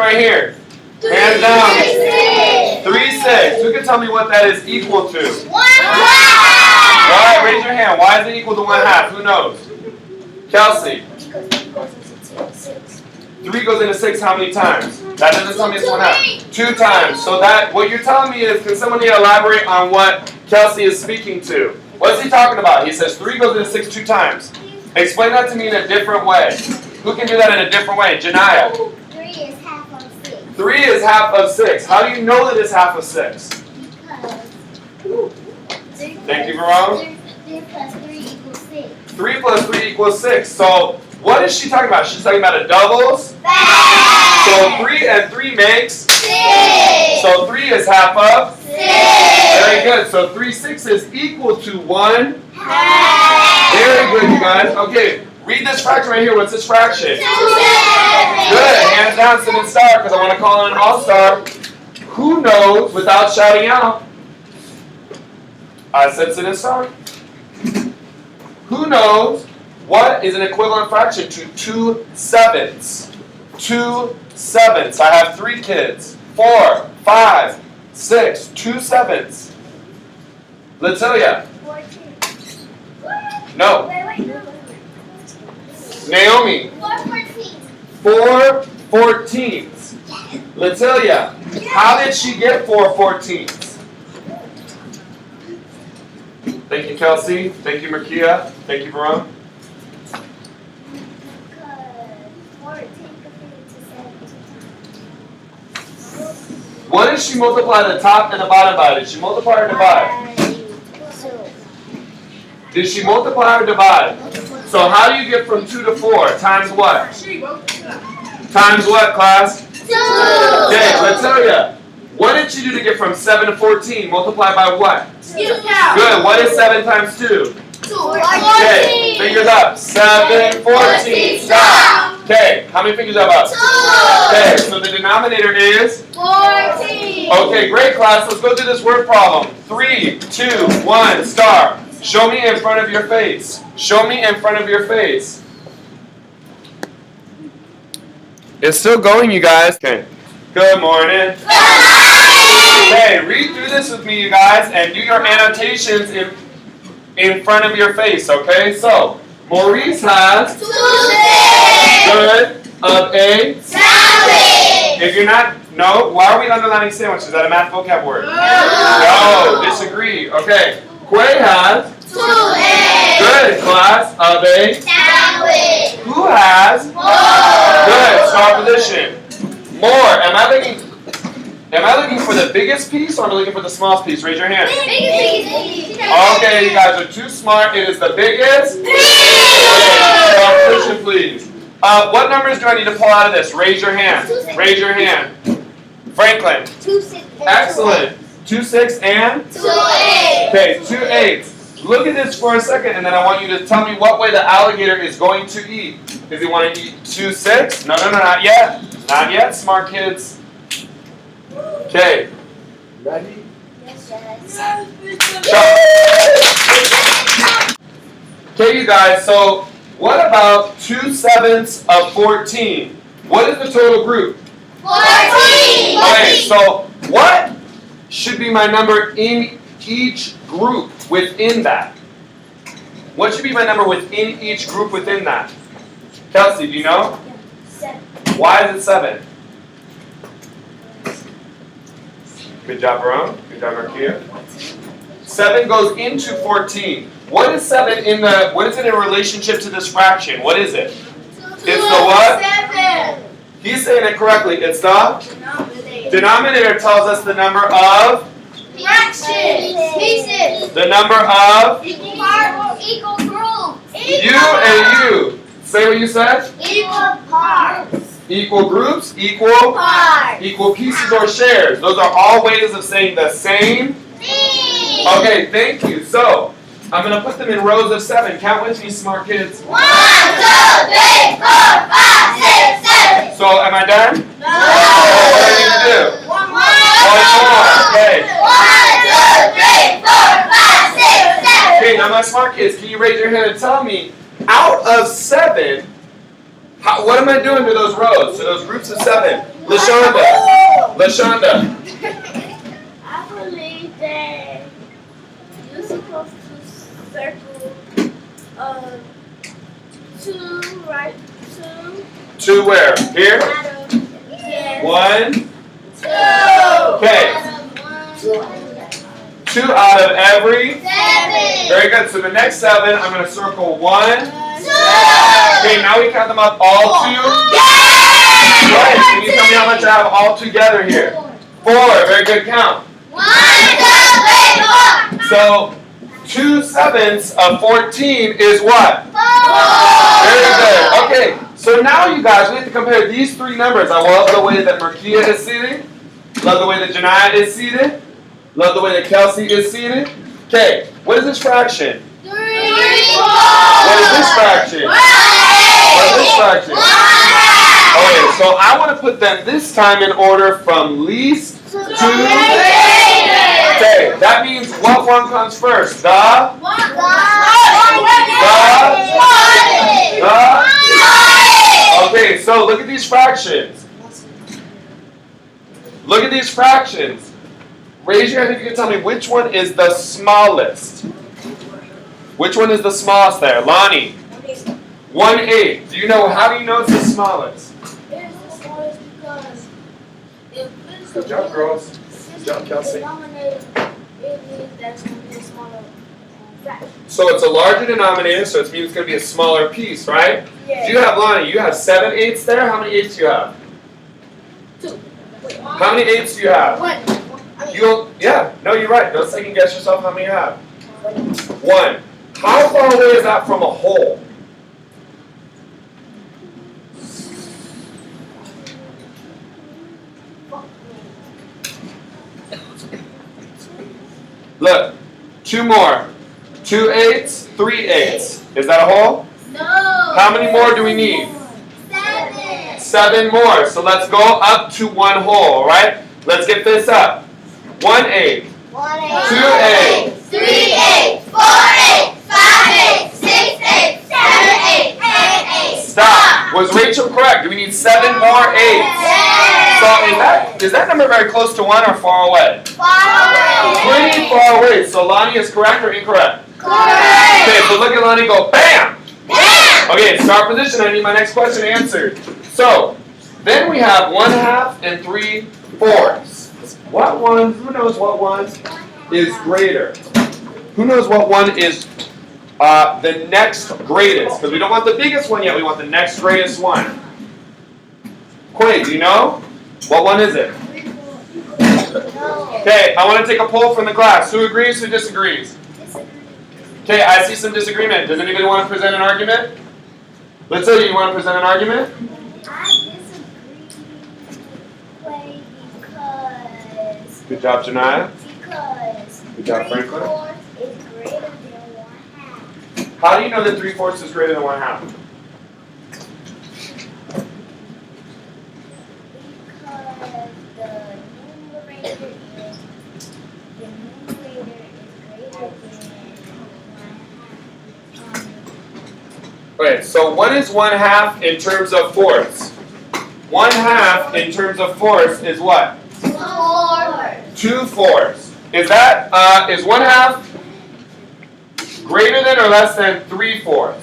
right here? Hands down. 3, 6. Who can tell me what that is equal to? 1/2. Alright, raise your hand. Why is it equal to 1/2? Who knows? Kelsey. 3 goes into 6 how many times? That doesn't tell me it's 1/2. 2 times. So that, what you're telling me is, can someone elaborate on what Kelsey is speaking to? What's he talking about? He says 3 goes into 6 2 times. Explain that to me in a different way. Who can do that in a different way? Janiyah. 3 is half of 6. 3 is half of 6. How do you know that it's half of 6? Thank you, Verone. 3 plus 3 equals 6. 3 plus 3 equals 6. So, what is she talking about? She's talking about a doubles. So 3 and 3 makes 6. So 3 is half of 6. Very good. So 3 6s equal to 1 half. Very good, you guys. Okay, read this fraction right here. What's this fraction? 2/7. Good. Hands down, sit in star, because I want to call in an all-star. Who knows without shouting out? I said sit in star. Who knows what is an equivalent fraction to 2 7ths? 2 7ths. I have 3 kids. 4, 5, 6. 2 7ths. Latoya. 14. No. Wait. Naomi. 4/14. 4 14ths. Latoya. How did she get 4 14ths? Thank you, Kelsey. Thank you, Markia. Thank you, Verone. What did she multiply the top and the bottom by? Did she multiply or divide? Did she multiply or divide? So how do you get from 2 to 4? Times what? Times what, class? 2. Okay, let's tell you. What did she do to get from 7 to 14? Multiply by what? 2. Good. What is 7 times 2? 2. Okay, fingers up. 7, 14. Stop. Okay, how many fingers up? 2. Okay, so the denominator is? 14. Okay, great, class. Let's go through this word problem. 3, 2, 1, star. Show me in front of your face. Show me in front of your face. It's still going, you guys. Okay. Good morning. Okay, read through this with me, you guys, and do your annotations in front of your face, okay? So, Maurice has 2 good of a sandwich. If you're not, no, why are we underlining sandwich? Is that a math vocab word? No, disagree. Okay, Quay has 2 eggs. good class of a Sandwich. who has 4. good star position. More. Am I looking for the biggest piece or am I looking for the smallest piece? Raise your hand. Okay, you guys are too smart. It is the biggest. Star position, please. What numbers do I need to pull out of this? Raise your hand. Raise your hand. Franklin. 2 6. Excellent. 2 6 and 2 8. okay, 2 8. Look at this for a second, and then I want you to tell me what way the alligator is going to eat. Does he want to eat 2 6? No, not yet. Not yet, smart kids. Okay. Ready? Okay, you guys, so what about 2 7ths of 14? What is the total group? 14. Okay, so what should be my number in each group within that? What should be my number within each group within that? Kelsey, do you know? 7. Why is it 7? Good job, Verone. Good job, Markia. 7 goes into 14. What is 7 what is it in relationship to this fraction? What is it? It's the what? 7. He's saying it correctly. It's the denominator tells us the number of Fractions. Pieces. the number of Equal groups. you and you. Say what you said. Equal parts. Equal groups, equal Parts. equal pieces or shares. Those are all ways of saying the same. Okay, thank you. So, I'm going to put them in rows of 7. Count with me, smart kids. 1, 2, 3, 4, 5, 6, 7. So, am I done? No. What do I need to do? One more. One more. Okay. 1, 2, 3, 4, 5, 6, 7. Okay, now my smart kids, can you raise your hand and tell me, out of 7, what am I doing to those rows, to those groups of 7? LaShonda. I believe that you're supposed to circle two, right? Two. Two where? Here? Yes. 1. Two. Okay. 2 out of every. 7. Very good. So the next 7, I'm going to circle 1. 2. Okay, now we count them up all 2. Right. Can you tell me how much I have all together here? 4. Very good count. 1, 2, 3, 4. So 2 sevenths of 14 is what? 4. Very good. Okay. So now you guys, we have to compare these 3 numbers. I love the way that Markia is seated. Love the way that Janiyah is seated. Love the way that Kelsey is seated. Okay, what is this fraction? 3, 4. What is this fraction? What is this fraction? Okay, so I want to put them this time in order from least to greatest. Okay, that means what one comes first? The? Okay, so look at these fractions. Look at these fractions. Raise your hand if you can tell me which one is the smallest. Which one is the smallest there? Lonnie. 1/8. Do you know, how do you know it's the smallest? It is the smallest because if it's Good job, girls. Good job, Kelsey. Denominator, it means that's going to be a smaller fraction. So it's a larger denominator, so it means it's going to be a smaller piece, right? Yeah. Do you have, Lonnie, you have 7/8 there? How many 8s do you have? 2. How many 8s do you have? 1. You don't, yeah, no, you're right. Don't second guess yourself how many you have. 1. How far away is that from a whole? Look, 2 more. 2 8s, 3 8s. Is that a whole? No. How many more do we need? 7. 7 more. So let's go up to 1 whole, all right? Let's get this up. 1 8. 1, 8. 2 8. 3, 8. 4, 8. 5, 8. 6, 8. 7, 8. 8, 8. Stop. Was Rachel correct? Do we need 7 more 8s? So is that number very close to 1 or far away? Pretty far away. So Lonnie is correct or incorrect? Correct. Okay, so look at Lonnie go, bam! Bam. Okay, start position. I need my next question answered. So, then we have 1/2 and 3/4. What one, who knows what one is greater? Who knows what one is the next greatest? Because we don't want the biggest one yet, we want the next greatest one. Quay, do you know? What one is it? Okay, I want to take a poll from the class. Who agrees, who disagrees? Okay, I see some disagreement. Does anybody want to present an argument? Let's say you want to present an argument? I disagree because Good job, Janiyah. because Good job, Franklin. 3/4 is greater than 1/2. How do you know that 3/4 is greater than 1/2? Because the numerator is greater than 1/2. Okay, so what is 1/2 in terms of force? 1/2 in terms of force is what? 4. 2/4. Is that, is 1/2 greater than or less than 3/4?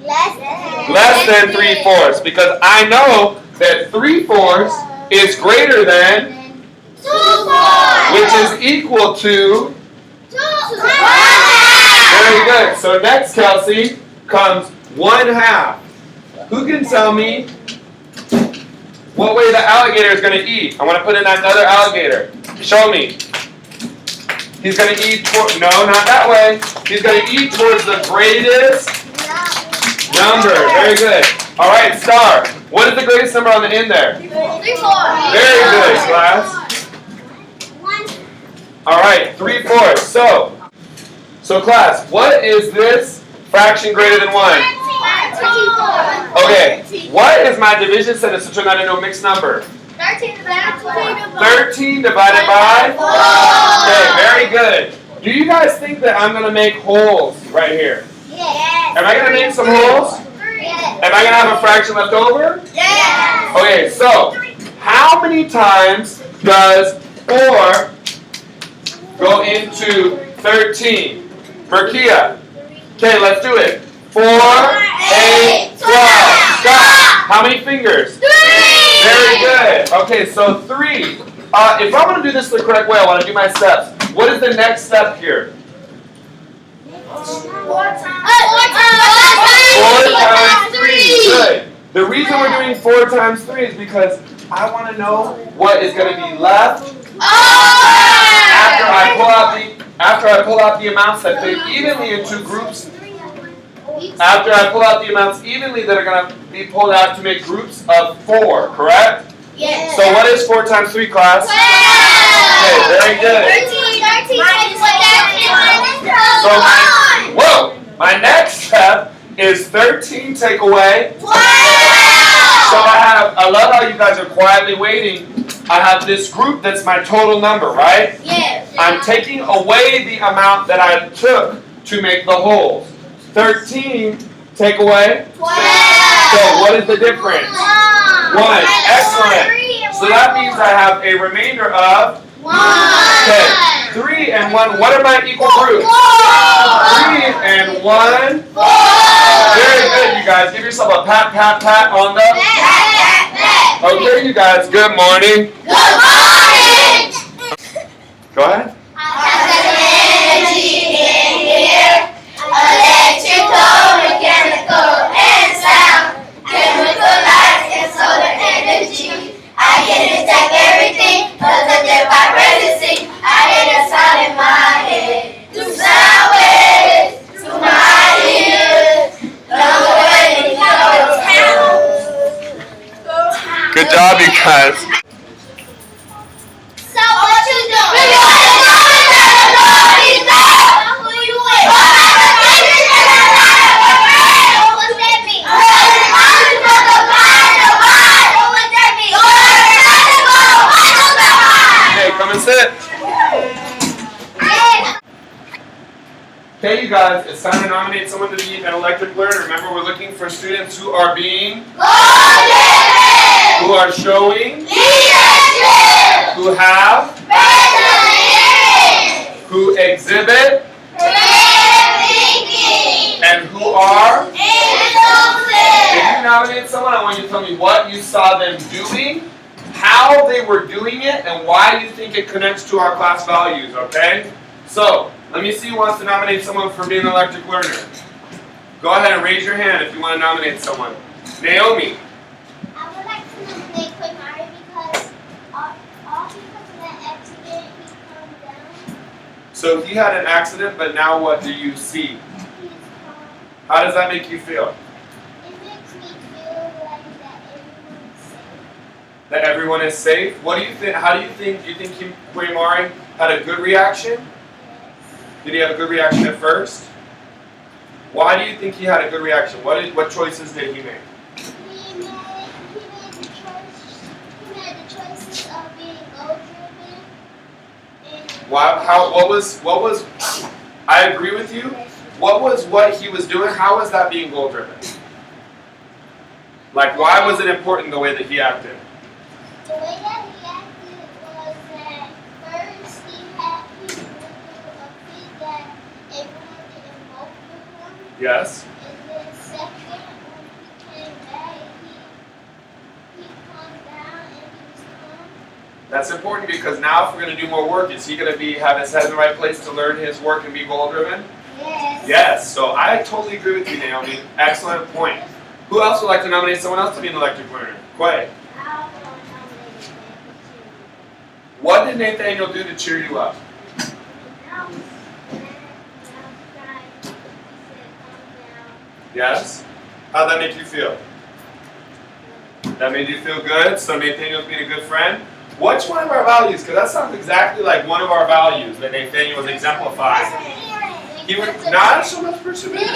Less than 3/4, because I know that 3/4 is greater than, 2/4. which is equal to, 2/2. very good. So next, Kelsey, comes 1/2. Who can tell me what way the alligator is going to eat? I want to put in another alligator. Show me. He's going to eat, no, not that way. He's going to eat towards the greatest number. Very good. All right, Star. What is the greatest number on the end there? 3/4. Very good, class. All right, 3/4. So class, what is this fraction greater than 1? 13. Okay, what is my division sentence to turn that into a mixed number? 13 divided by 4. Okay, very good. Do you guys think that I'm going to make holes right here? Yes. Am I going to make some holes? Yes. Am I going to have a fraction left over? Yes. Okay, so How many times does 4 go into 13? Merkia. Okay, let's do it. 4, 8, 12. Stop. How many fingers? 3. Very good. Okay, so 3. If I want to do this the correct way, I want to do my steps. What is the next step here? 4 times 3. Good. The reason we're doing 4 times 3 is because I want to know what is going to be left after I pull out the amounts that fit evenly into groups. After I pull out the amounts evenly that are going to be pulled out to make groups of 4, correct? Yes. So what is 4 times 3, class? 12. Okay, very good. 13. So my next step is 13 take away 12. So I love how you guys are quietly waiting. I have this group that's my total number, right? Yes. I'm taking away the amount that I took to make the wholes. 13 take away 12. So what is the difference? 1. Excellent. So that means I have a remainder of 1. Okay. 3 and 1. What are my equal groups? 3 and 1. 4. Very good, you guys. Give yourself a pat, pat, pat on the. Okay, you guys. Good morning. Good morning. Go ahead. Energy in here, electrical, mechanical, and sound, chemical lights and solar energy. I can detect everything because of their vibrancy. I hear the sound in my head. Through sound waves, to my ears. Don't go any town. Good job, you guys. So what you doing? Who you with? What's that mean? Okay, come and sit. Okay, you guys, it's time to nominate someone to be an electric learner. Remember, we're looking for students who are being, who are showing, who have, who exhibit, and who are. If you nominate someone, I want you to tell me what you saw them doing, how they were doing it, and why you think it connects to our class values, okay? So, let me see who wants to nominate someone for being an electric learner. Go ahead and raise your hand if you want to nominate someone. Naomi. I would like to nominate Quamari because all because of that accident he calmed down. So he had an accident, but now what do you see? He's calm. How does that make you feel? It makes me feel like That that everyone's safe. everyone is safe? What do you think? How do you think Quamari had a good reaction? Did he have a good reaction at first? Why do you think he had a good reaction? What choices did he make? He made the choices of being goal-driven and What was? I agree with you. What he was doing? How was that being goal driven? Like, why was it important the way that he acted? the way that he acted was that first he went through a fit that everyone didn't vote for him. Yes. And then second, when he came back, he calmed down and he was calm. That's important because now if we're going to do more work, is he going to have his head in the right place to learn his work and be goal driven? Yes. Yes. So I totally agree with you, Naomi. Excellent point. Who else would like to nominate someone else to be an electric learner? Quay. I want to nominate Nathaniel too. What did Nathaniel do to cheer you up? I was mad, and I was crying. He said, calm down. Yes. How'd that make you feel? That made you feel good? So Nathaniel's being a good friend? What's one of our values? Because that sounds exactly like one of our values that Nathaniel was exemplifying. He was not so much perseverance.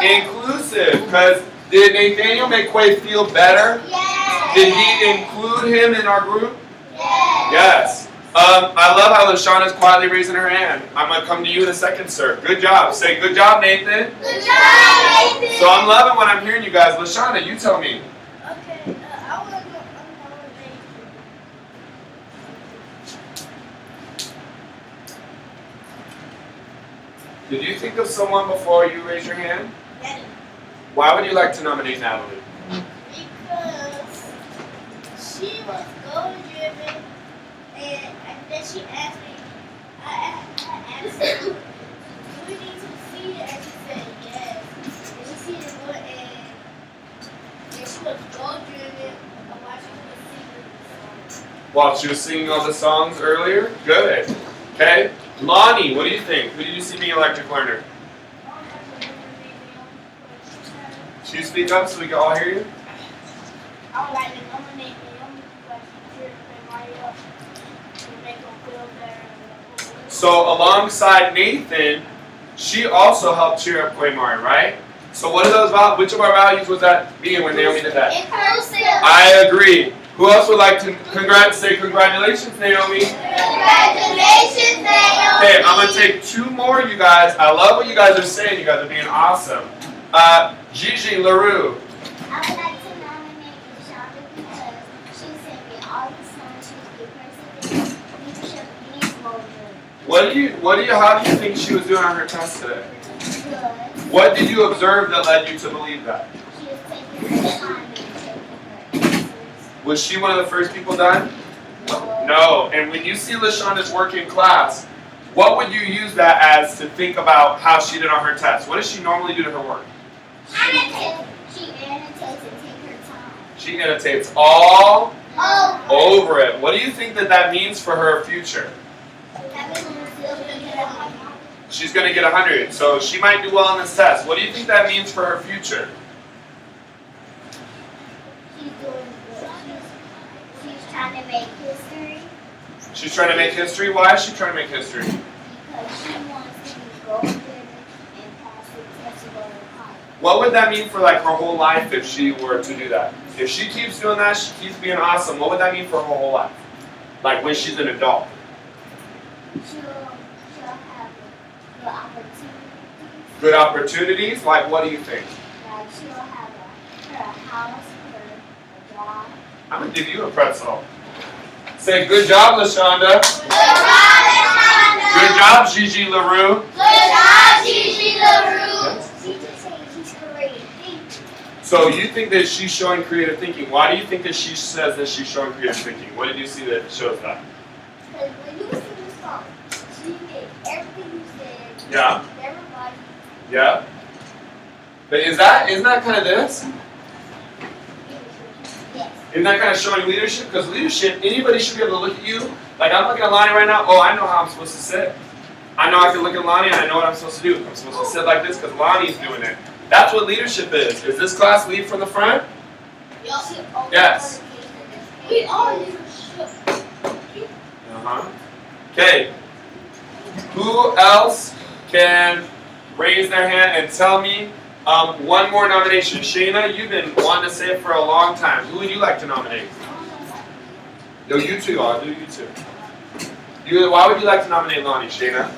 Inclusive. Because did Nathaniel make Quay feel better? Yes. Did he include him in our group? Yes. Yes. I love how LaShauna's quietly raising her hand. I'm going to come to you in a second, sir. Good job. Say good job, Nathan. Good job, Nathan. So I'm loving what I'm hearing, you guys. LaShauna, you tell me. Okay, I want to nominate Did you think of someone before you raise your hand? Why would you like to nominate Natalie? Because she was goal driven, and then she asked me, I asked her, do we need to see it? And she said yes. And she seen it more, and she was goal driven while she was singing. While she was singing all the songs earlier? Good. Okay. Lonnie, what do you think? Who did you see being electric learner? Should you speak up so we can all hear you? I would like to nominate Naomi because she cheered everybody up to make them feel better. So alongside Nathan, she also helped cheer up Quaymari, right? So what are those values? Which of our values was that being when Naomi did that? Inclusive. I agree. Who else would like to say congratulations, Naomi? Congratulations, Naomi. Okay, I'm gonna take two more, you guys. I love what you guys are saying. You guys are being awesome. Gigi LaRue. I would like to nominate Shonda because she sent me all the songs. She was a good person. Leadership means more. How do you think she was doing on her test today? Good. What did you observe that led you to believe that? She was taking her time and taking her answers. Was she one of the first people done? No. And when you see LaShonda's work in class, what would you use that as to think about how she did on her test? What does she normally do to her work? She annotates and take her time. She annotates all Oh. over it. What do you think that means for her future? She's going to get 100, so she might do well on this test. What do you think that means for her future? She's doing good. She's trying to make history. She's trying to make history? Why is she trying to make history? Because she wants to be golden and pass the test to go to college. What would that mean for like her whole life if she were to do that? If she keeps doing that, she keeps being awesome, what would that mean for her whole life? Like when she's an adult? She'll have good opportunities. Good opportunities? Like what do you think? Like she'll have her house, her job. I'm going to give you a pretzel. Say, good job, LaShonda. Good job, Alexandra. Good job, Gigi LaRue. Good job, Gigi LaRue. She just said she's creative thinking. So you think that she's showing creative thinking. Why do you think that she says that she's showing creative thinking? What did you see that shows that? Because when you listen to the song, she did everything you said. Yeah. Everybody. Yeah? But isn't that kind of this? Yes. Isn't that kind of showing leadership? Because leadership, anybody should be able to look at you. Like I'm looking at Lonnie right now. Oh, I know how I'm supposed to sit. I know I can look at Lonnie and I know what I'm supposed to do. I'm supposed to sit like this because Lonnie's doing it. That's what leadership is. Is this class lead from the front? Yes. We all leadership. Okay. Who else can raise their hand and tell me one more nomination? Shayna, you've been wanting to say it for a long time. Who would you like to nominate? No, you two. I'll do you two. Why would you like to nominate Lonnie, Shayna?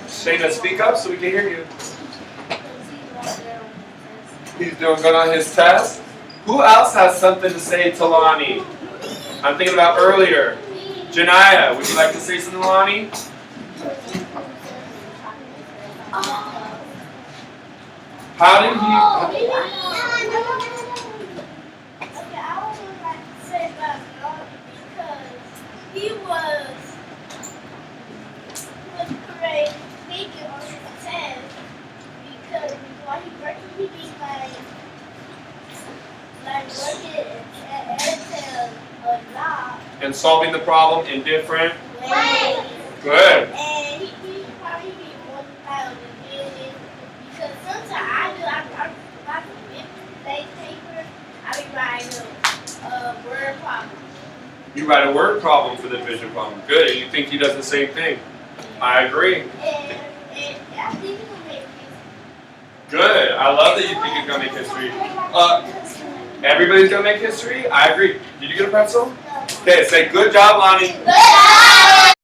Shayna, speak up so we can hear you. He's doing good on his test. Who else has something to say to Lonnie? I'm thinking about earlier. Janiyah, would you like to say something to Lonnie? How did he... Okay, I would like to say about Lonnie because he was great thinking on his test because while he working, he be like working at a lot. And solving the problem in different ways. Good. And he probably be more proud of it because sometimes I write a paper, I be writing a word problem. You write a word problem for the division problem. Good. And you think he does the same thing? I agree. And I think he's gonna make history. Good. I love that you think he's gonna make history. Everybody's gonna make history? I agree. Did you get a pretzel? Okay, say good job, Lonnie. Good job.